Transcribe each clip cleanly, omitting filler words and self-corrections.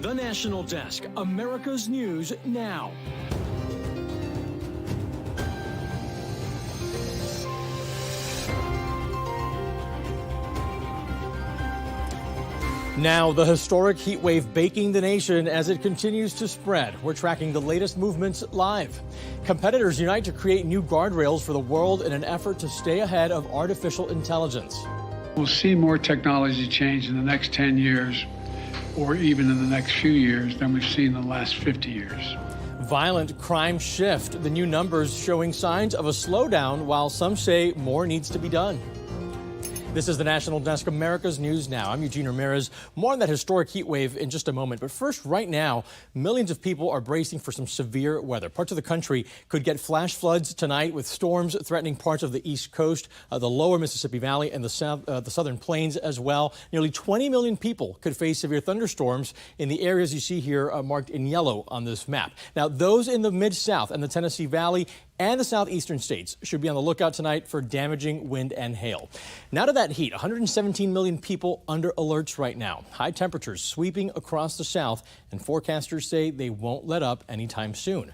The National Desk, America's News Now. Now, the historic heat wave baking the nation as it continues to spread. We're tracking the latest movements live. Competitors unite to create new guardrails for the world in an effort to stay ahead of artificial intelligence. We'll see more technology change in the next 10 years, or even in the next few years, than we've seen in the last 50 years. Violent crime shift. The new numbers showing signs of a slowdown, while some say more needs to be done. This is the National Desk, America's News Now. I'm Eugene Ramirez. More on that historic heat wave in just a moment. But first, right now, millions of people are bracing for some severe weather. Parts of the country could get flash floods tonight with storms threatening parts of the East Coast, the lower Mississippi Valley, and the southern plains as well. Nearly 20 million people could face severe thunderstorms in the areas you see here marked in yellow on this map. Now, those in the Mid-South and the Tennessee Valley and the southeastern states should be on the lookout tonight for damaging wind and hail. Now to that heat, 117 million people under alerts right now. High temperatures sweeping across the South, and forecasters say they won't let up anytime soon.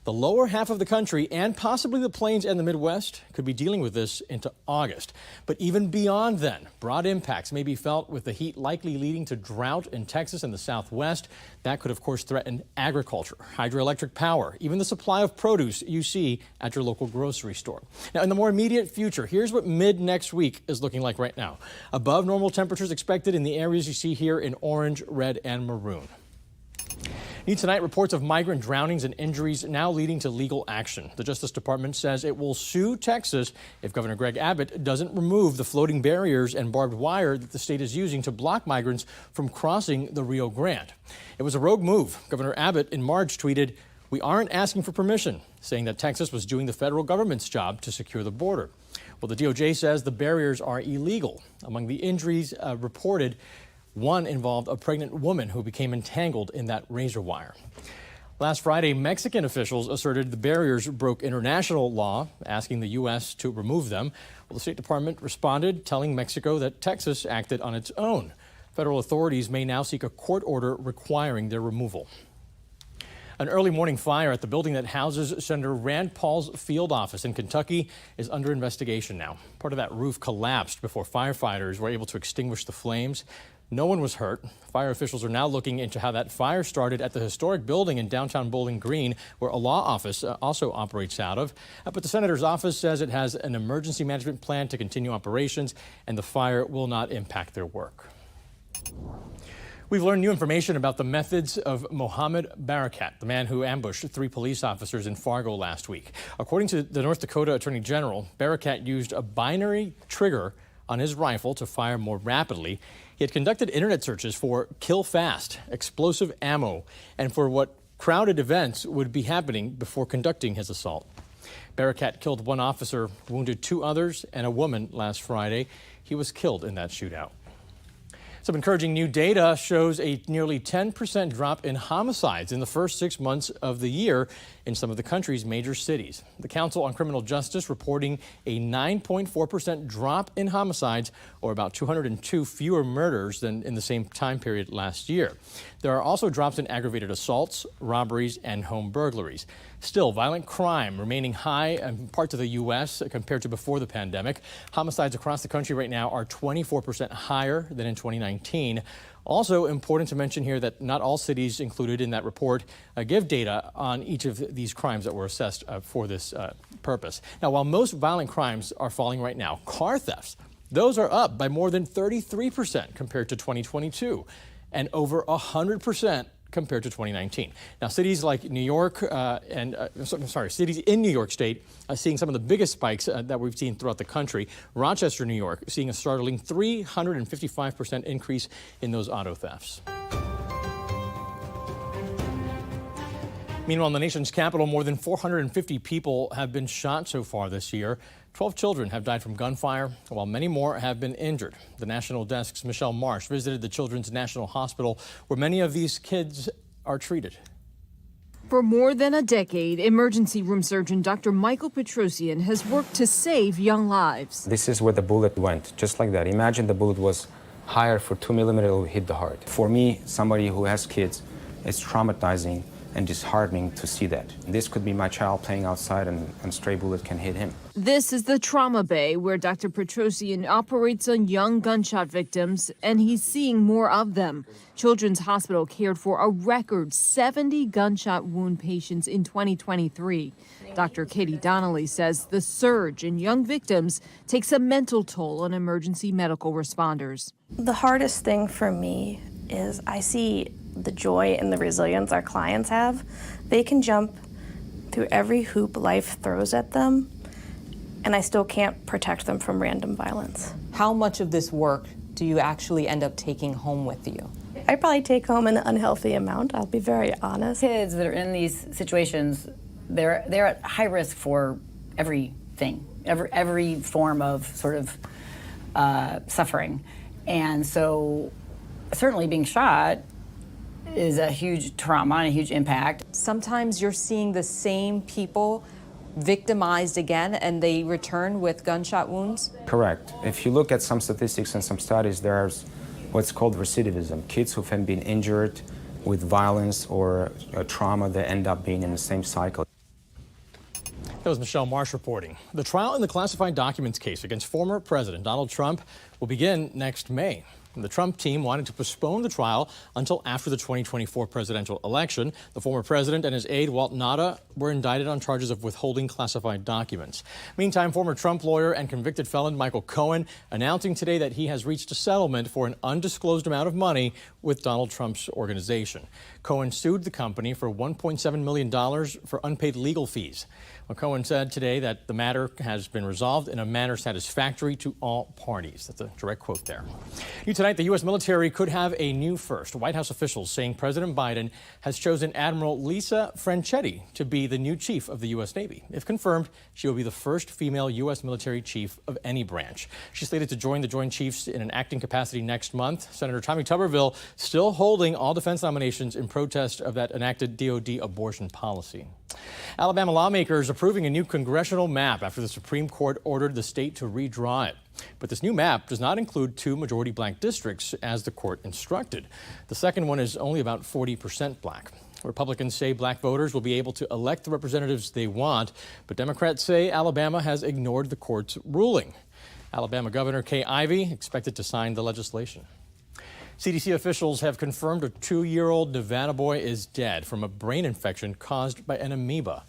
The lower half of the country and possibly the plains and the Midwest could be dealing with this into August. But even beyond then, broad impacts may be felt, with the heat likely leading to drought in Texas and the Southwest. That could, of course, threaten agriculture, hydroelectric power, even the supply of produce you see at your local grocery store. Now, in the more immediate future, here's what mid next week is looking like right now. Above normal temperatures expected in the areas you see here in orange, red, and maroon. New tonight, reports of migrant drownings and injuries now leading to legal action. The Justice Department says it will sue Texas if Governor Greg Abbott doesn't remove the floating barriers and barbed wire that the state is using to block migrants from crossing the Rio Grande. It was a rogue move. Governor Abbott in March tweeted, "We aren't asking for permission," saying that Texas was doing the federal government's job to secure the border. Well, the DOJ says the barriers are illegal. Among the injuries reported, one involved a pregnant woman who became entangled in that razor wire. Last Friday, Mexican officials asserted the barriers broke international law, asking the U.S. to remove them. Well, the State Department responded, telling Mexico that Texas acted on its own. Federal authorities may now seek a court order requiring their removal. An early morning fire at the building that houses Senator Rand Paul's field office in Kentucky is under investigation now. Part of that roof collapsed before firefighters were able to extinguish the flames. No one was hurt. Fire officials are now looking into how that fire started at the historic building in downtown Bowling Green, where a law office also operates out of. But the senator's office says it has an emergency management plan to continue operations, and the fire will not impact their work. We've learned new information about the methods of Mohammed Barakat, the man who ambushed 3 police officers in Fargo last week. According to the North Dakota Attorney General, Barakat used a binary trigger on his rifle to fire more rapidly. He had conducted internet searches for kill fast, explosive ammo, and for what crowded events would be happening before conducting his assault. Barakat killed 1 officer, wounded 2 others, and a woman last Friday. He was killed in that shootout. Some encouraging new data shows a nearly 10% drop in homicides in the first 6 months of the year in some of the country's major cities. The Council on Criminal Justice reporting a 9.4% drop in homicides, or about 202 fewer murders than in the same time period last year. There are also drops in aggravated assaults, robberies, and home burglaries. Still, violent crime remaining high in parts of the U.S. compared to before the pandemic. Homicides across the country right now are 24% higher than in 2019. Also important to mention here that not all cities included in that report give data on each of these crimes that were assessed for this purpose. Now, while most violent crimes are falling right now, car thefts, those are up by more than 33% compared to 2022 and over 100% compared to 2019. Now, cities like New York cities in New York State are seeing some of the biggest spikes that we've seen throughout the country. Rochester, New York, seeing a startling 355% increase in those auto thefts. Meanwhile, in the nation's capital, more than 450 people have been shot so far this year. 12 children have died from gunfire, while many more have been injured. The National Desk's Michelle Marsh visited the Children's National Hospital, where many of these kids are treated. For more than a decade, emergency room surgeon Dr. Michael Petrosian has worked to save young lives. This is where the bullet went, just like that. Imagine the bullet was higher for 2 millimeters, it will hit the heart. For me, somebody who has kids, It's traumatizing and disheartening to see that. This could be my child playing outside and a stray bullet can hit him. This is the trauma bay where Dr. Petrosian operates on young gunshot victims, and he's seeing more of them. Children's Hospital cared for a record 70 gunshot wound patients in 2023. Dr. Katie Donnelly says the surge in young victims takes a mental toll on emergency medical responders. The hardest thing for me is I see the joy and the resilience our clients have. They can jump through every hoop life throws at them, and I still can't protect them from random violence. How much of this work do you actually end up taking home with you? I probably take home an unhealthy amount, I'll be very honest. Kids that are in these situations, they're at high risk for everything, every form of sort of suffering. And so certainly being shot is a huge trauma and a huge impact. Sometimes you're seeing the same people victimized again and they return with gunshot wounds? Correct. If you look at some statistics and some studies, there's what's called recidivism. Kids who have been injured with violence or trauma, they end up being in the same cycle. That was Michelle Marsh reporting. The trial in the classified documents case against former President Donald Trump will begin next May. The Trump team wanted to postpone the trial until after the 2024 presidential election. The former president and his aide, Walt Nauta, were indicted on charges of withholding classified documents. Meantime, former Trump lawyer and convicted felon Michael Cohen announcing today that he has reached a settlement for an undisclosed amount of money with Donald Trump's organization. Cohen sued the company for $1.7 million for unpaid legal fees. Well, Cohen said today that the matter has been resolved in a manner satisfactory to all parties. That's a direct quote there. New tonight, the U.S. military could have a new first. White House officials saying President Biden has chosen Admiral Lisa Franchetti to be the new chief of the U.S. Navy. If confirmed, she will be the first female U.S. military chief of any branch. She's slated to join the Joint Chiefs in an acting capacity next month. Senator Tommy Tuberville still holding all defense nominations in protest of that enacted DOD abortion policy. Alabama lawmakers approving a new congressional map after the Supreme Court ordered the state to redraw it. But this new map does not include 2 majority black districts as the court instructed. The second one is only about 40% black. Republicans say black voters will be able to elect the representatives they want, but Democrats say Alabama has ignored the court's ruling. Alabama Governor Kay Ivey expected to sign the legislation. CDC officials have confirmed a 2-year-old Nevada boy is dead from a brain infection caused by an amoeba.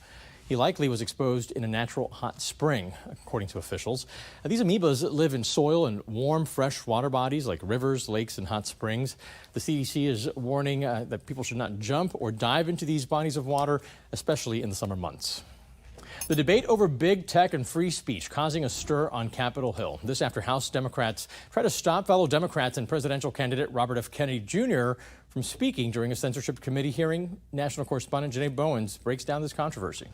He likely was exposed in a natural hot spring, according to officials. These amoebas live in soil and warm, fresh water bodies like rivers, lakes, and hot springs. The CDC is warning that people should not jump or dive into these bodies of water, especially in the summer months. The debate over big tech and free speech causing a stir on Capitol Hill. This after House Democrats try to stop fellow Democrats and presidential candidate Robert F. Kennedy Jr. from speaking during a censorship committee hearing. National correspondent Janae Bowens breaks down this controversy.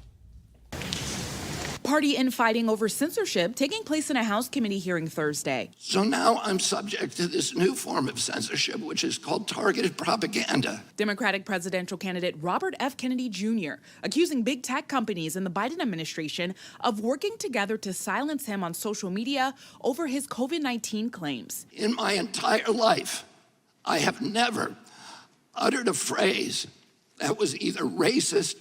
Party infighting over censorship taking place in a House committee hearing Thursday. So now I'm subject to this new form of censorship, which is called targeted propaganda. Democratic presidential candidate Robert F. Kennedy Jr. accusing big tech companies and the Biden administration of working together to silence him on social media over his COVID-19 claims. In my entire life, I have never uttered a phrase that was either racist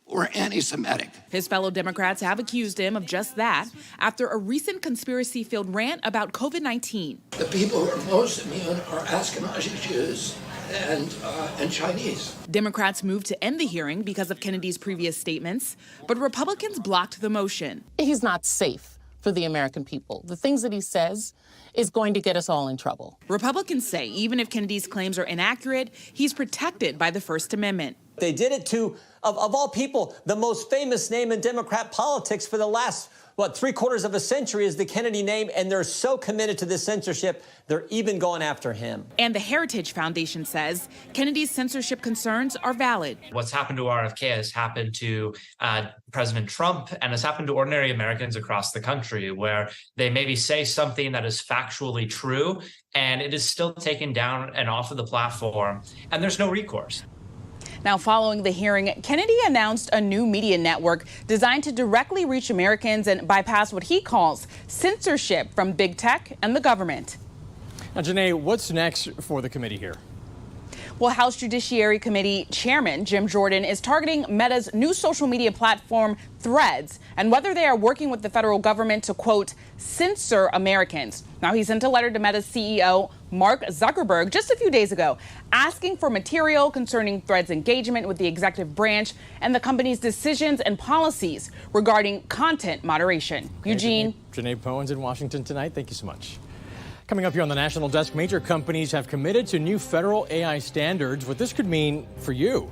or anti-Semitic. His fellow Democrats have accused him of just that after a recent conspiracy-filled rant about COVID-19. The people who are most immune are Ashkenazi Jews and Chinese. Democrats moved to end the hearing because of Kennedy's previous statements, but Republicans blocked the motion. He's not safe for the American people. The things that he says is going to get us all in trouble. Republicans say even if Kennedy's claims are inaccurate, he's protected by the First Amendment. They did it to, of all people, the most famous name in Democrat politics for the last, 3/4 of a century is the Kennedy name, and they're so committed to this censorship, they're even going after him. And the Heritage Foundation says Kennedy's censorship concerns are valid. What's happened to RFK has happened to President Trump and has happened to ordinary Americans across the country, where they maybe say something that is factually true, and it is still taken down and off of the platform, and there's no recourse. Now, following the hearing, Kennedy announced a new media network designed to directly reach Americans and bypass what he calls censorship from big tech and the government. Now, Janae, what's next for the committee here? Well, House Judiciary Committee Chairman Jim Jordan is targeting Meta's new social media platform, Threads, and whether they are working with the federal government to, quote, censor Americans. Now, he sent a letter to Meta's CEO, Mark Zuckerberg, just a few days ago, asking for material concerning Threads' engagement with the executive branch and the company's decisions and policies regarding content moderation. Okay, Eugene. Janae Powens in Washington tonight. Thank you so much. Coming up here on the National Desk, major companies have committed to new federal AI standards. What this could mean for you.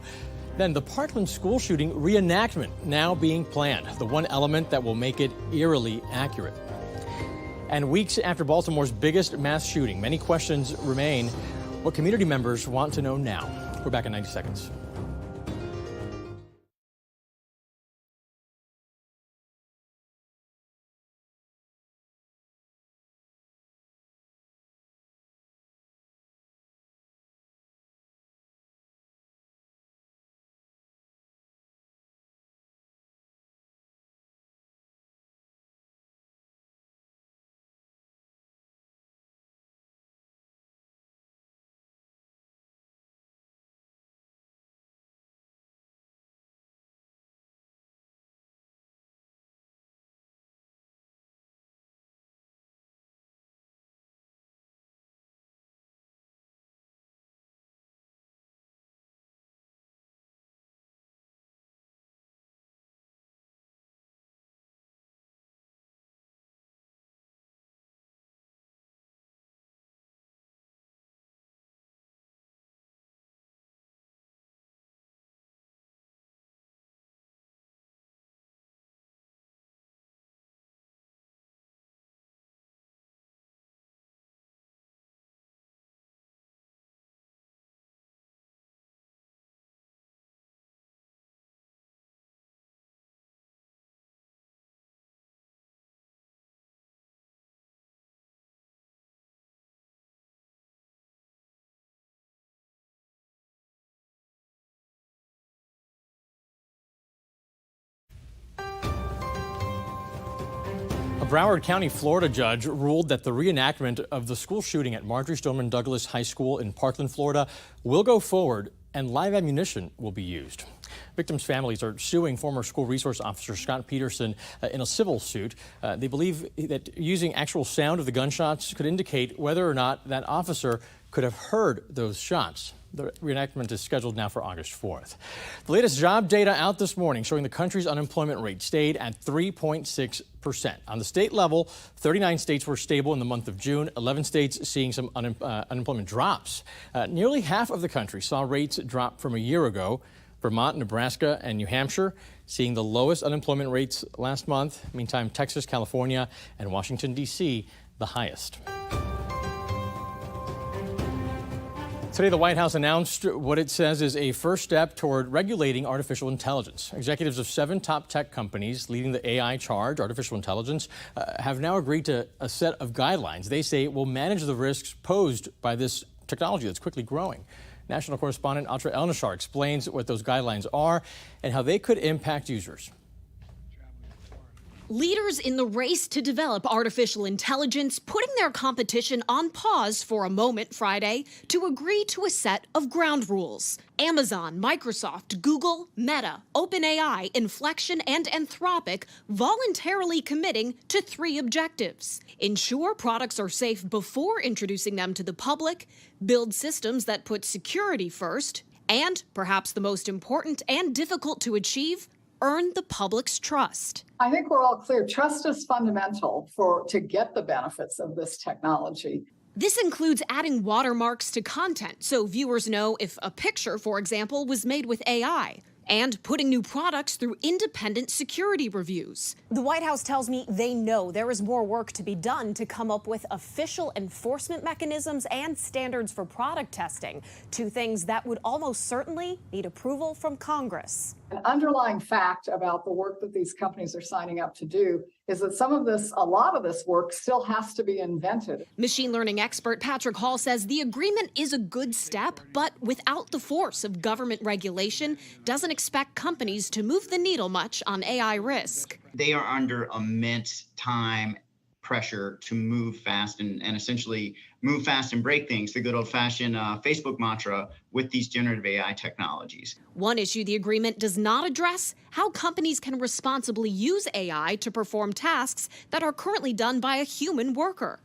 Then the Parkland school shooting reenactment now being planned, the one element that will make it eerily accurate. And weeks after Baltimore's biggest mass shooting, many questions remain. What community members want to know now. We're back in 90 seconds. A Broward County, Florida judge ruled that the reenactment of the school shooting at Marjory Stoneman Douglas High School in Parkland, Florida will go forward and live ammunition will be used. Victims' families are suing former school resource officer Scott Peterson in a civil suit. They believe that using actual sound of the gunshots could indicate whether or not that officer could have heard those shots. The reenactment is scheduled now for August 4th. The latest job data out this morning showing the country's unemployment rate stayed at 3.6%. On the state level, 39 states were stable in the month of June, 11 states seeing some unemployment drops. Nearly half of the country saw rates drop from a year ago. Vermont, Nebraska, and New Hampshire seeing the lowest unemployment rates last month. Meantime, Texas, California, and Washington, D.C. the highest. Today, the White House announced what it says is a first step toward regulating artificial intelligence. Executives of 7 top tech companies leading the AI charge, artificial intelligence, have now agreed to a set of guidelines they say will manage the risks posed by this technology that's quickly growing. National correspondent Atra Elnashar explains what those guidelines are and how they could impact users. Leaders in the race to develop artificial intelligence putting their competition on pause for a moment Friday to agree to a set of ground rules. Amazon, Microsoft, Google, Meta, OpenAI, Inflection, and Anthropic voluntarily committing to 3 objectives. Ensure products are safe before introducing them to the public, build systems that put security first, and, perhaps the most important and difficult to achieve, earn the public's trust. I think we're all clear. Trust is fundamental to get the benefits of this technology. This includes adding watermarks to content so viewers know if a picture, for example, was made with AI, and putting new products through independent security reviews. The White House tells me they know there is more work to be done to come up with official enforcement mechanisms and standards for product testing, 2 things that would almost certainly need approval from Congress. An underlying fact about the work that these companies are signing up to do is that a lot of this work still has to be invented. Machine learning expert Patrick Hall says the agreement is a good step, but without the force of government regulation, doesn't expect companies to move the needle much on AI risk. They are under immense time pressure to move fast and essentially move fast and break things, the good old-fashioned Facebook mantra with these generative AI technologies. One issue the agreement does not address: how companies can responsibly use AI to perform tasks that are currently done by a human worker.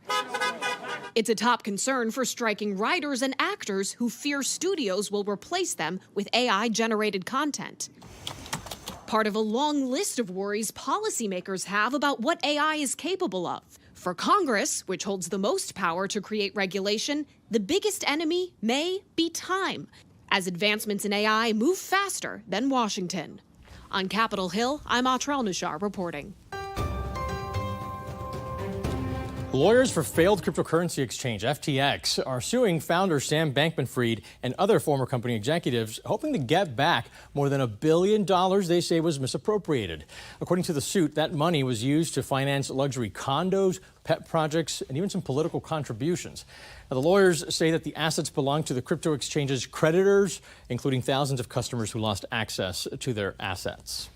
It's a top concern for striking writers and actors who fear studios will replace them with AI-generated content. Part of a long list of worries policymakers have about what AI is capable of. For Congress, which holds the most power to create regulation, the biggest enemy may be time, as advancements in AI move faster than Washington. On Capitol Hill, I'm Atrel Nishar reporting. Lawyers for failed cryptocurrency exchange FTX are suing founder Sam Bankman-Fried and other former company executives, hoping to get back more than $1 billion they say was misappropriated. According to the suit, that money was used to finance luxury condos, pet projects, and even some political contributions. Now, the lawyers say that the assets belong to the crypto exchange's creditors, including thousands of customers who lost access to their assets.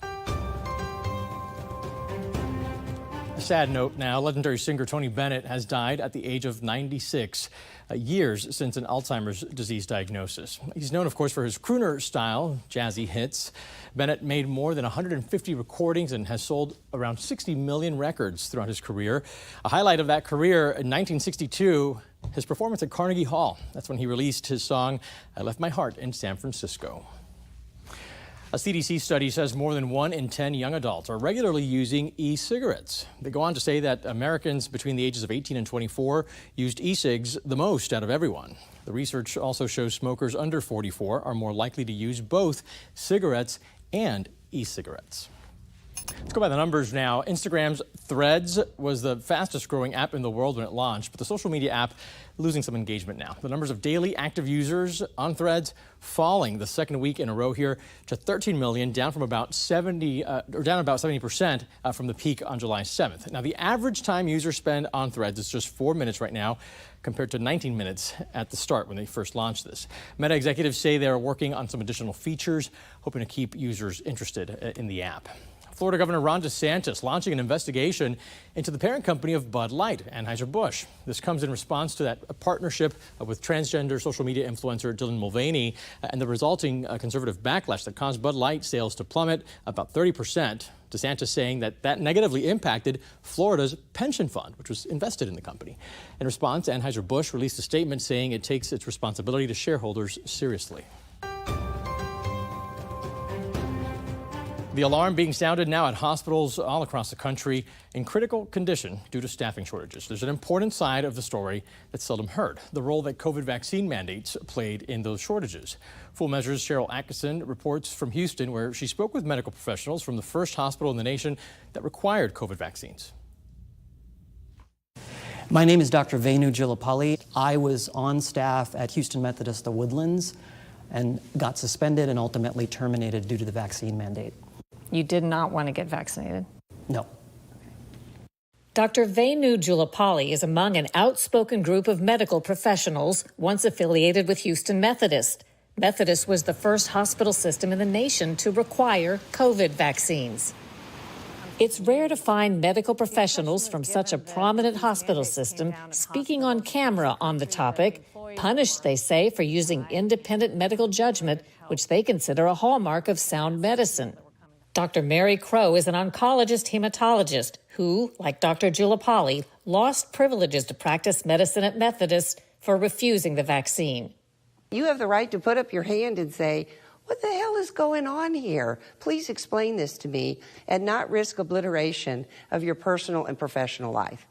A sad note now, legendary singer Tony Bennett has died at the age of 96, years since an Alzheimer's disease diagnosis. He's known, of course, for his crooner style, jazzy hits. Bennett made more than 150 recordings and has sold around 60 million records throughout his career. A highlight of that career in 1962, his performance at Carnegie Hall. That's when he released his song, I Left My Heart in San Francisco. A CDC study says more than 1 in 10 young adults are regularly using e-cigarettes. They go on to say that Americans between the ages of 18 and 24 used e-cigs the most out of everyone. The research also shows smokers under 44 are more likely to use both cigarettes and e-cigarettes. Let's go by the numbers now. Instagram's Threads was the fastest growing app in the world when it launched, but the social media app losing some engagement now. The numbers of daily active users on Threads falling the second week in a row here to 13 million, down about 70% from the peak on July 7th. Now, the average time users spend on Threads is just 4 minutes right now, compared to 19 minutes at the start when they first launched this. Meta executives say they're working on some additional features, hoping to keep users interested in the app. Florida Governor Ron DeSantis launching an investigation into the parent company of Bud Light, Anheuser-Busch. This comes in response to that partnership with transgender social media influencer Dylan Mulvaney and the resulting conservative backlash that caused Bud Light sales to plummet about 30%. DeSantis saying that negatively impacted Florida's pension fund, which was invested in the company. In response, Anheuser-Busch released a statement saying it takes its responsibility to shareholders seriously. The alarm being sounded now at hospitals all across the country in critical condition due to staffing shortages. There's an important side of the story that's seldom heard, the role that COVID vaccine mandates played in those shortages. Full Measure's Cheryl Atkinson reports from Houston, where she spoke with medical professionals from the first hospital in the nation that required COVID vaccines. My name is Dr. Venu Gilapalli. I was on staff at Houston Methodist The Woodlands and got suspended and ultimately terminated due to the vaccine mandate. You did not want to get vaccinated? No. Dr. Venu Gilapalli is among an outspoken group of medical professionals once affiliated with Houston Methodist. Methodist was the first hospital system in the nation to require COVID vaccines. It's rare to find medical professionals from such a prominent hospital system speaking on camera on the topic, punished, they say, for using independent medical judgment, which they consider a hallmark of sound medicine. Dr. Mary Crow is an oncologist hematologist who, like Dr. Gilapalli, lost privileges to practice medicine at Methodist for refusing the vaccine. You have the right to put up your hand and say, what the hell is going on here? Please explain this to me, and not risk obliteration of your personal and professional life.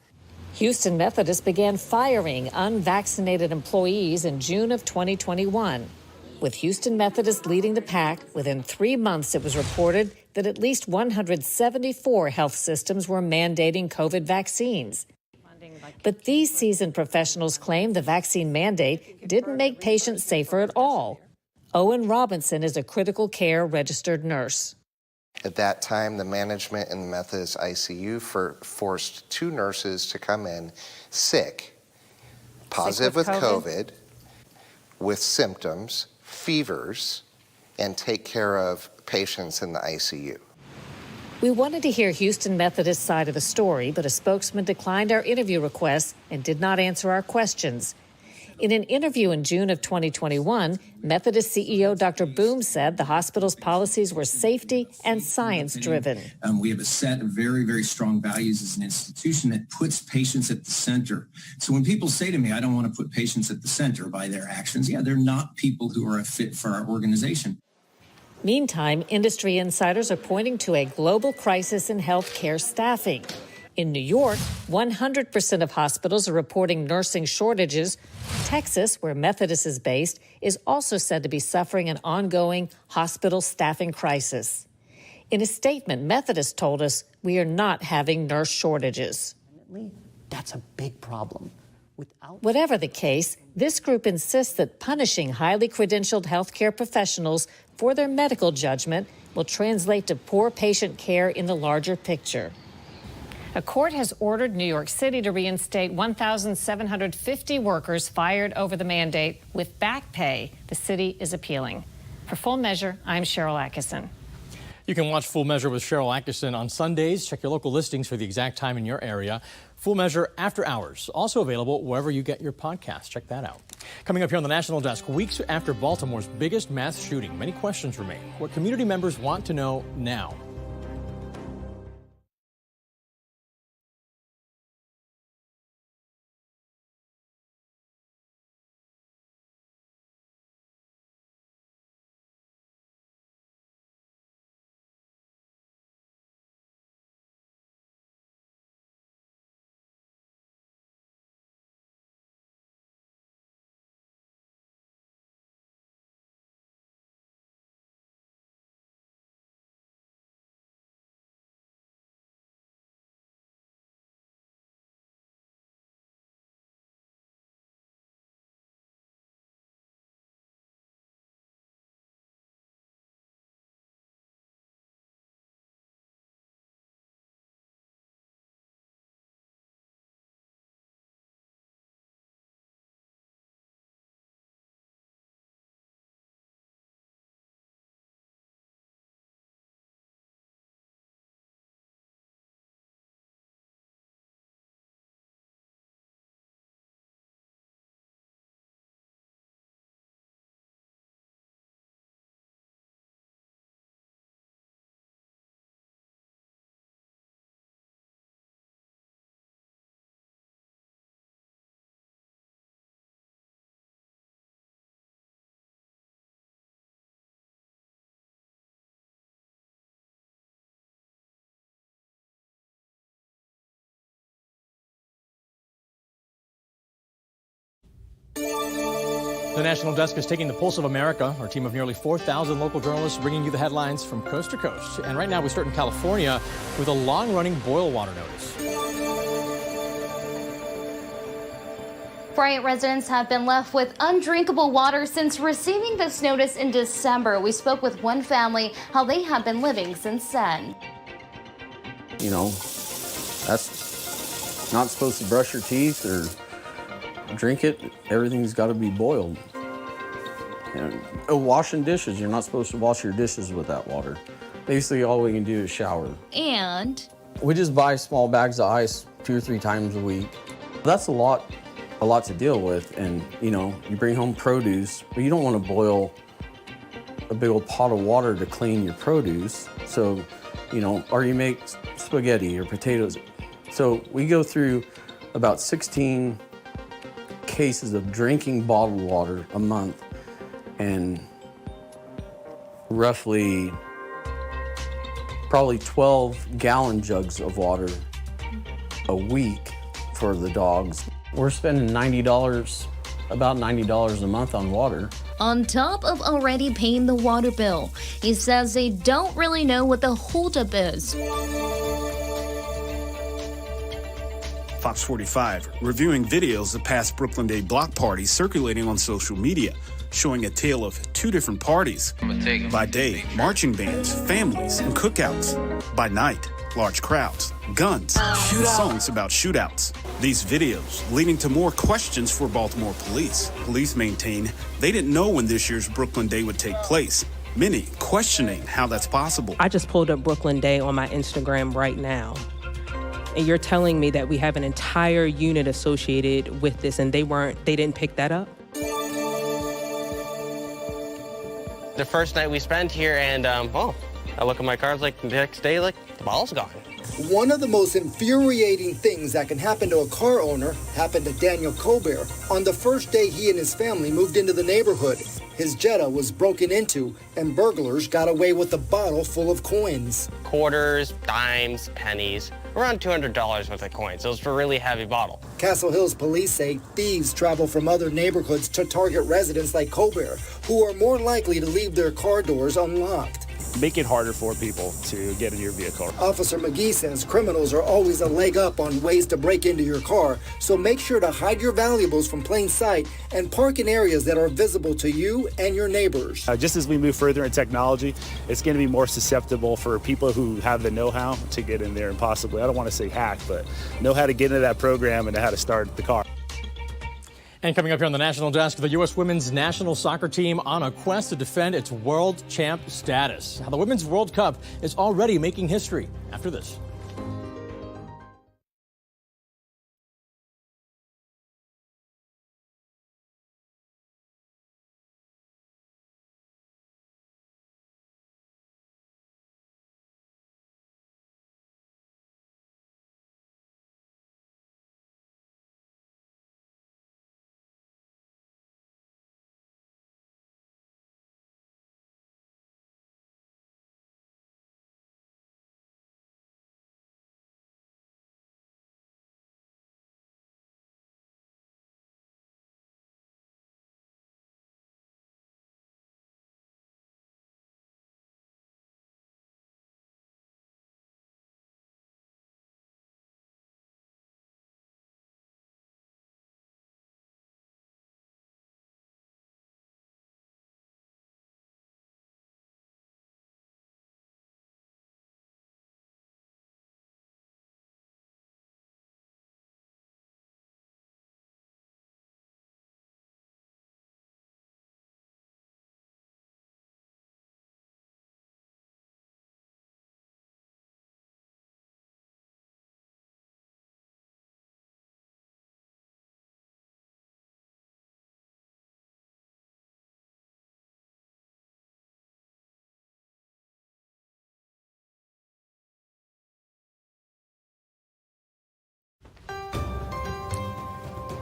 Houston Methodist began firing unvaccinated employees in June of 2021. With Houston Methodist leading the pack, within 3 months it was reported that at least 174 health systems were mandating COVID vaccines. But these seasoned professionals claim the vaccine mandate didn't make patients safer at all. Owen Robinson is a critical care registered nurse. At that time, the management in the Methodist ICU forced 2 nurses to come in sick, positive with COVID, with symptoms, fevers, and take care of patients in the ICU. We wanted to hear Houston Methodist's side of the story, but a spokesman declined our interview request and did not answer our questions. In an interview in June of 2021, Methodist CEO Dr. Boom said the hospital's policies were safety and science-driven. We have a set of very, very strong values as an institution that puts patients at the center. So when people say to me, I don't want to put patients at the center by their actions, yeah, they're not people who are a fit for our organization. Meantime, industry insiders are pointing to a global crisis in healthcare staffing. In New York, 100% of hospitals are reporting nursing shortages. Texas, where Methodist is based, is also said to be suffering an ongoing hospital staffing crisis. In a statement, Methodist told us, we are not having nurse shortages. That's a big problem. Whatever the case, this group insists that punishing highly credentialed healthcare professionals for their medical judgment will translate to poor patient care in the larger picture. A court has ordered New York City to reinstate 1,750 workers fired over the mandate with back pay. The city is appealing. For Full Measure, I'm Cheryl Atkinson. You can watch Full Measure with Cheryl Atkinson on Sundays. Check your local listings for the exact time in your area. Full Measure After Hours, also available wherever you get your podcasts. Check that out. Coming up here on the National Desk, weeks after Baltimore's biggest mass shooting, many questions remain. What community members want to know now. The National Desk is taking the pulse of America. Our team of nearly 4,000 local journalists bringing you the headlines from coast to coast. And right now we start in California with a long-running boil water notice. Bryant residents have been left with undrinkable water since receiving this notice in December. We spoke with one family how they have been living since then. You know, that's not supposed to brush your teeth or drink it. Everything's got to be boiled. And washing dishes, you're not supposed to wash your dishes with that water. Basically, all we can do is shower. And we just buy small bags of ice 2 or 3 times a week. That's a lot to deal with. And you know, you bring home produce, but you don't want to boil a big old pot of water to clean your produce. So, you know, or you make spaghetti or potatoes. So we go through about 16 cases of drinking bottled water a month and roughly probably 12 gallon jugs of water a week for the dogs. We're spending about $90 a month on water. on top of already paying the water bill. He says they don't really know what the holdup is. Fox 45 reviewing videos of past Brooklyn Day block parties circulating on social media, showing a tale of two different parties. By day, marching bands, families, and cookouts. By night, large crowds, guns, and songs about shootouts. These videos leading to more questions for Baltimore police. Police maintain they didn't know when this year's Brooklyn Day would take place. many questioning how that's possible. I just pulled up Brooklyn Day on my Instagram right now. And you're telling me that we have an entire unit associated with this and they didn't pick that up? The first night we spent here and, I look at my cards like the next day, like the ball's gone. One of the most infuriating things that can happen to a car owner happened to Daniel Colbert. On the first day he and his family moved into the neighborhood, his Jetta was broken into and burglars got away with a bottle full of coins. Quarters, dimes, pennies, around $200 worth of coins. So it's a really heavy bottle. Castle Hills police say thieves travel from other neighborhoods to target residents like Colbert, who are more likely to leave their car doors unlocked. Make it harder for people to get in your vehicle. Officer McGee says criminals are always a leg up on ways to break into your car, so make sure to hide your valuables from plain sight and park in areas that are visible to you and your neighbors. Just as we move further in technology, it's going to be more susceptible for people who have the know-how to get in there and possibly, I don't want to say hack, but know how to get into that program and know how to start the car. And coming up here on the National Desk, the U.S. women's national soccer team on a quest to defend its world champ status. How the Women's World Cup is already making history after this.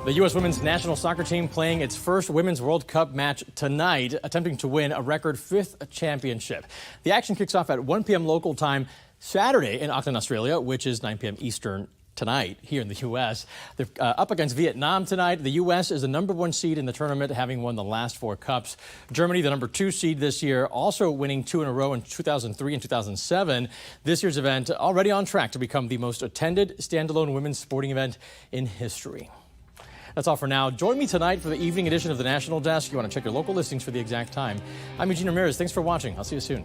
The U.S. women's national soccer team playing its first Women's World Cup match tonight, attempting to win a record 5th championship. The action kicks off at 1 p.m. local time Saturday in Auckland, Australia, which is 9 p.m. Eastern tonight here in the U.S. They're up against Vietnam tonight. The U.S. is the #1 seed in the tournament, having won the last 4 cups. Germany, the #2 seed this year, also winning 2 in a row in 2003 and 2007. This year's event already on track to become the most attended standalone women's sporting event in history. That's all for now. Join me tonight for the evening edition of the National Desk. You want to check your local listings for the exact time. I'm Eugene Ramirez. Thanks for watching. I'll see you soon.